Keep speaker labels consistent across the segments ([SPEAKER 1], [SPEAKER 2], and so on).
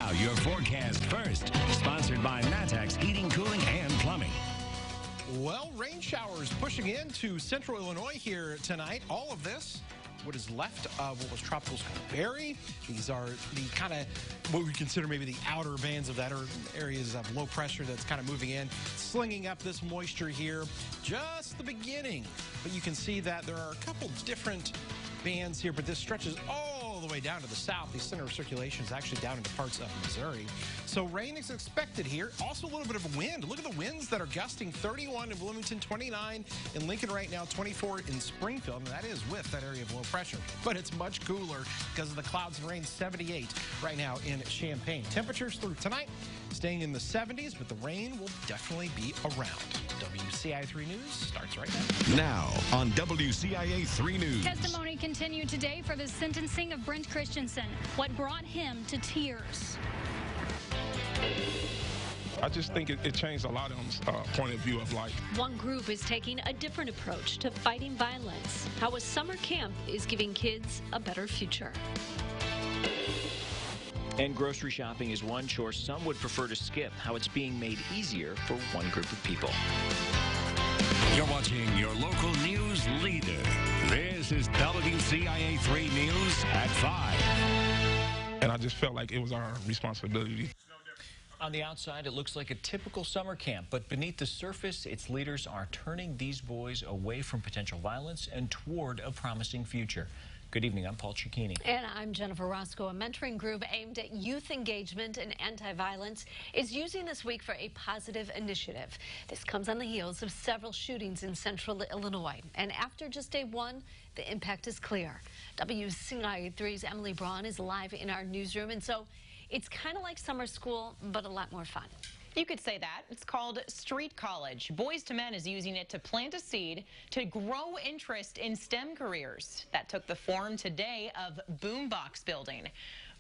[SPEAKER 1] Now your forecast first, sponsored by Matex Heating, Cooling, and Plumbing.
[SPEAKER 2] Well, rain showers pushing into central Illinois here tonight. All of this, what is left of what was Tropical Storm Barry. These are the kind of what we consider maybe the outer bands of that, or areas of low pressure that's kind of moving in, slinging up this moisture here. Just the beginning, but you can see that there are a couple different bands here, but this stretches all the way down to the south. The center of circulation is actually down into parts of Missouri. So rain is expected here. Also a little bit of wind. Look at the winds that are gusting. 31 in Bloomington, 29 in Lincoln right now, 24 in Springfield, and that is with that area of low pressure. But it's much cooler because of the clouds and rain. 78 right now in Champaign. Temperatures through tonight staying in the 70s, but the rain will definitely be around. WCIA 3 News starts right now.
[SPEAKER 1] Now on WCIA 3 News.
[SPEAKER 3] Testimony continued today for the sentencing of Brent Christianson. What brought him to tears?
[SPEAKER 4] I just think it changed a lot of them's point of view of life.
[SPEAKER 5] One group is taking a different approach to fighting violence. How a summer camp is giving kids a better future.
[SPEAKER 6] And grocery shopping is one chore some would prefer to skip. How it's being made easier for one group of people.
[SPEAKER 1] You're watching your local news leader. This is WCIA 3 News at 5.
[SPEAKER 4] And I just felt like it was our responsibility.
[SPEAKER 7] On the outside, it looks like a typical summer camp, but beneath the surface, its leaders are turning these boys away from potential violence and toward a promising future. Good evening, I'm Paul Cicchini.
[SPEAKER 5] And I'm Jennifer Roscoe. A mentoring group aimed at youth engagement and anti-violence is using this week for a positive initiative. This comes on the heels of several shootings in central Illinois. And after just day one, the impact is clear. WCIA 3's Emily Braun is live in our newsroom, and so it's kind of like summer school, but a lot more fun.
[SPEAKER 8] You could say that. It's called Street College. Boys to Men is using it to plant a seed to grow interest in STEM careers. That took the form today of boombox building.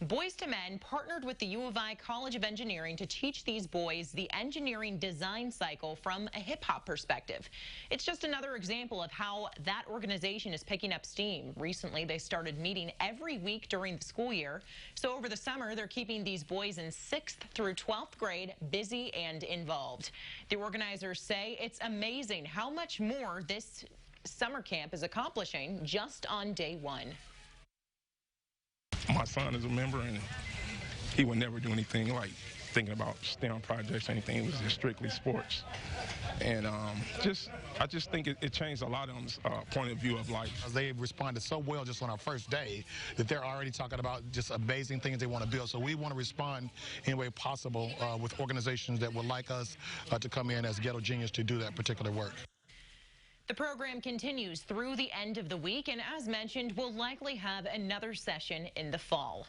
[SPEAKER 8] Boys to Men partnered with the U of I College of Engineering to teach these boys the engineering design cycle from a hip-hop perspective. It's just another example of how that organization is picking up steam. Recently, they started meeting every week during the school year. So over the summer, they're keeping these boys in 6th through 12th grade busy and involved. The organizers say it's amazing how much more this summer camp is accomplishing just on day one.
[SPEAKER 4] My son is a member, and he would never do anything like thinking about STEM projects or anything. It was just strictly sports. And I just think it changed a lot of them's point of view of life.
[SPEAKER 9] They responded so well just on our first day that they're already talking about just amazing things they want to build. So we want to respond any way possible with organizations that would like us to come in as Ghetto Genius to do that particular work.
[SPEAKER 8] The program continues through the end of the week, and as mentioned, we'll likely have another session in the fall.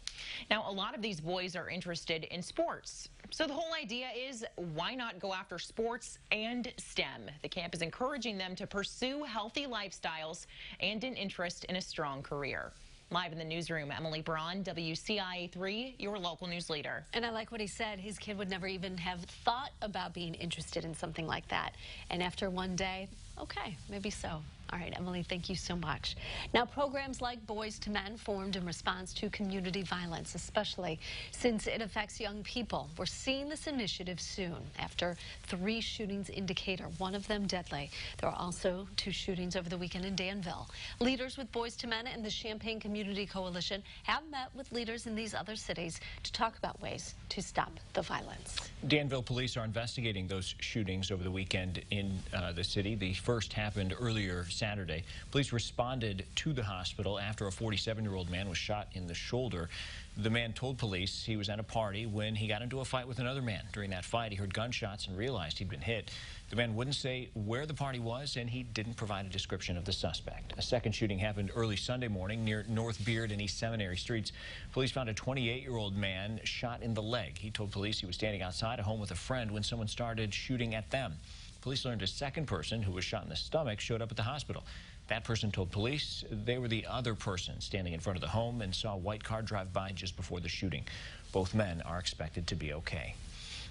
[SPEAKER 8] Now, a lot of these boys are interested in sports. So the whole idea is, why not go after sports and STEM? The camp is encouraging them to pursue healthy lifestyles and an interest in a strong career. Live in the newsroom, Emily Braun, WCIA 3, your local news leader.
[SPEAKER 5] And I like what he said. His kid would never even have thought about being interested in something like that. And after one day, okay, maybe so. All right, Emily, thank you so much. Now, programs like Boys to Men formed in response to community violence, especially since it affects young people. We're seeing this initiative soon after 3 shootings in Decatur, one of them deadly. There are also 2 shootings over the weekend in Danville. Leaders with Boys to Men and the Champaign Community Coalition have met with leaders in these other cities to talk about ways to stop the violence.
[SPEAKER 7] Danville police are investigating those shootings over the weekend in the city. The first happened earlier Saturday. Police responded to the hospital after a 47-year-old man was shot in the shoulder. The man told police he was at a party when he got into a fight with another man. During that fight, he heard gunshots and realized he'd been hit. The man wouldn't say where the party was, and he didn't provide a description of the suspect. A second shooting happened early Sunday morning near North Beard and East Seminary Streets. Police found a 28-year-old man shot in the leg. He told police he was standing outside a home with a friend when someone started shooting at them. Police learned a second person who was shot in the stomach showed up at the hospital. That person told police they were the other person standing in front of the home and saw a white car drive by just before the shooting. Both men are expected to be okay.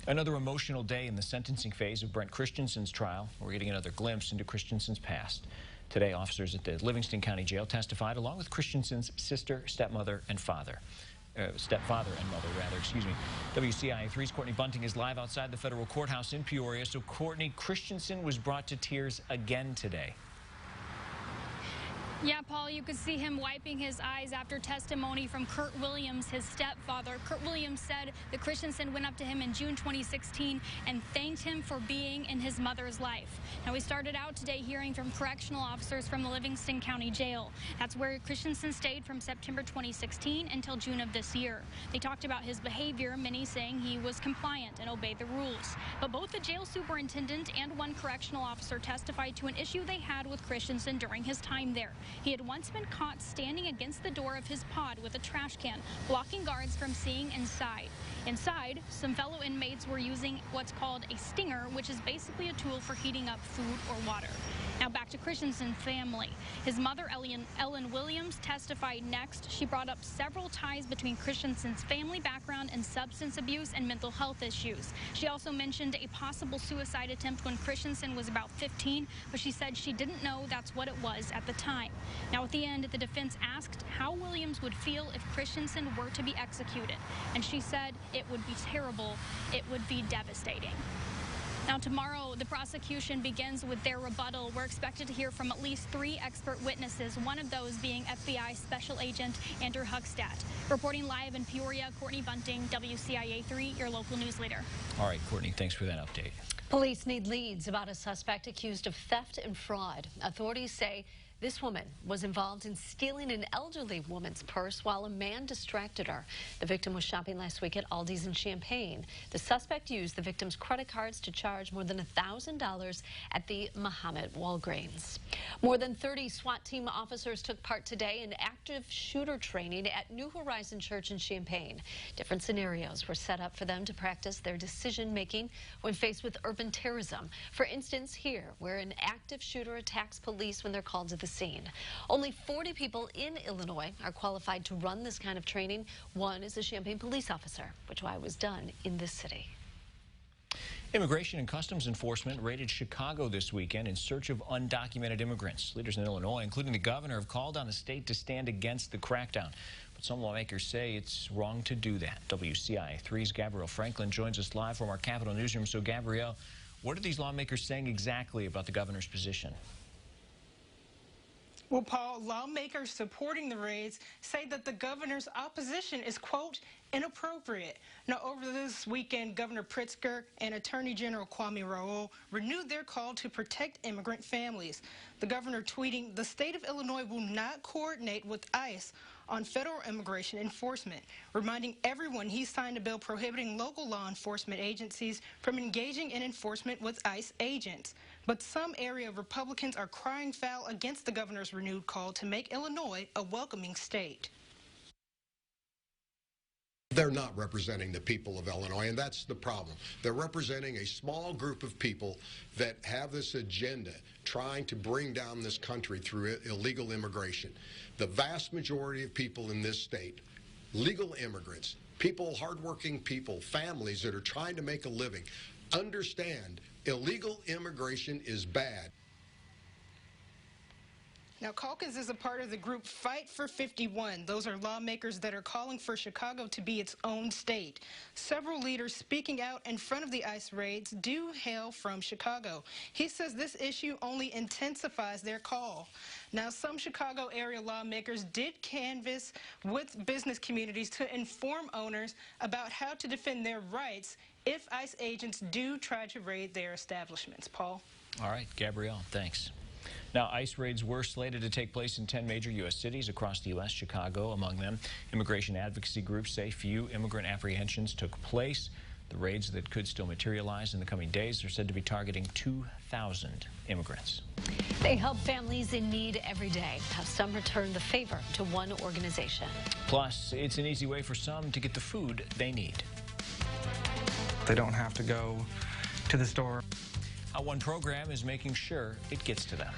[SPEAKER 7] Another emotional day in the sentencing phase of Brent Christianson's trial. We're getting another glimpse into Christianson's past. Today, officers at the Livingston County Jail testified along with Christianson's sister, stepmother, and father. stepfather and mother, excuse me. WCIA 3's Courtney Bunting is live outside the federal courthouse in Peoria. So, Courtney, Christianson was brought to tears again today.
[SPEAKER 3] Yeah, Paul, you could see him wiping his eyes after testimony from Kurt Williams, his stepfather. Kurt Williams said that Christianson went up to him in June 2016 and thanked him for being in his mother's life. Now, we started out today hearing from correctional officers from the Livingston County Jail. That's where Christianson stayed from September 2016 until June of this year. They talked about his behavior, many saying he was compliant and obeyed the rules. But both the jail superintendent and one correctional officer testified to an issue they had with Christianson during his time there. He had once been caught standing against the door of his pod with a trash can, blocking guards from seeing inside. Inside, some fellow inmates were using what's called a stinger, which is basically a tool for heating up food or water. Now back to Christianson's family. His mother, Ellen Williams, testified next. She brought up several ties between Christianson's family background and substance abuse and mental health issues. She also mentioned a possible suicide attempt when Christianson was about 15, but she said she didn't know that's what it was at the time. Now at the end, the defense asked how Williams would feel if Christianson were to be executed, and she said it would be terrible, it would be devastating. Now, tomorrow, the prosecution begins with their rebuttal. We're expected to hear from at least 3 expert witnesses, one of those being FBI Special Agent Andrew Huckstadt. Reporting live in Peoria, Courtney Bunting, WCIA 3, your local news leader.
[SPEAKER 7] All right, Courtney, thanks for that update.
[SPEAKER 5] Police need leads about a suspect accused of theft and fraud. Authorities say this woman was involved in stealing an elderly woman's purse while a man distracted her. The victim was shopping last week at Aldi's in Champaign. The suspect used the victim's credit cards to charge more than $1,000 at the Muhammad Walgreens. More than 30 SWAT team officers took part today in active shooter training at New Horizon Church in Champaign. Different scenarios were set up for them to practice their decision-making when faced with urban terrorism. For instance, here, where an active shooter attacks police when they're called to the scene. Only 40 people in Illinois are qualified to run this kind of training. One is a Champaign police officer, which was done in this city.
[SPEAKER 7] Immigration and Customs Enforcement raided Chicago this weekend in search of undocumented immigrants. Leaders in Illinois, including the governor, have called on the state to stand against the crackdown. But some lawmakers say it's wrong to do that. WCIA 3's Gabrielle Franklin joins us live from our Capitol newsroom. So, Gabrielle, what are these lawmakers saying exactly about the governor's position?
[SPEAKER 10] Well, Paul, lawmakers supporting the raids say that the governor's opposition is, quote, inappropriate. Now, over this weekend, Governor Pritzker and Attorney General Kwame Raoul renewed their call to protect immigrant families. The governor tweeting, "The state of Illinois will not coordinate with ICE on federal immigration enforcement," reminding everyone he signed a bill prohibiting local law enforcement agencies from engaging in enforcement with ICE agents. But some area Republicans are crying foul against the governor's renewed call to make Illinois a welcoming state.
[SPEAKER 11] They're not representing the people of Illinois, and that's the problem. They're representing a small group of people that have this agenda trying to bring down this country through illegal immigration. The vast majority of people in this state, legal immigrants, people, hardworking people, families that are trying to make a living, understand illegal immigration is bad.
[SPEAKER 10] Now, Calkins is a part of the group Fight for 51. Those are lawmakers that are calling for Chicago to be its own state. Several leaders speaking out in front of the ICE raids do hail from Chicago. He says this issue only intensifies their call. Now, some Chicago area lawmakers did canvass with business communities to inform owners about how to defend their rights if ICE agents do try to raid their establishments. Paul?
[SPEAKER 7] All right, Gabrielle, thanks. Now, ICE raids were slated to take place in 10 major U.S. cities across the U.S., Chicago among them. Immigration advocacy groups say few immigrant apprehensions took place. The raids that could still materialize in the coming days are said to be targeting 2,000 immigrants.
[SPEAKER 5] They help families in need every day. Have some return the favor to one organization.
[SPEAKER 7] Plus, it's an easy way for some to get the food they need.
[SPEAKER 12] They don't have to go to the store.
[SPEAKER 7] How one program is making sure it gets to them.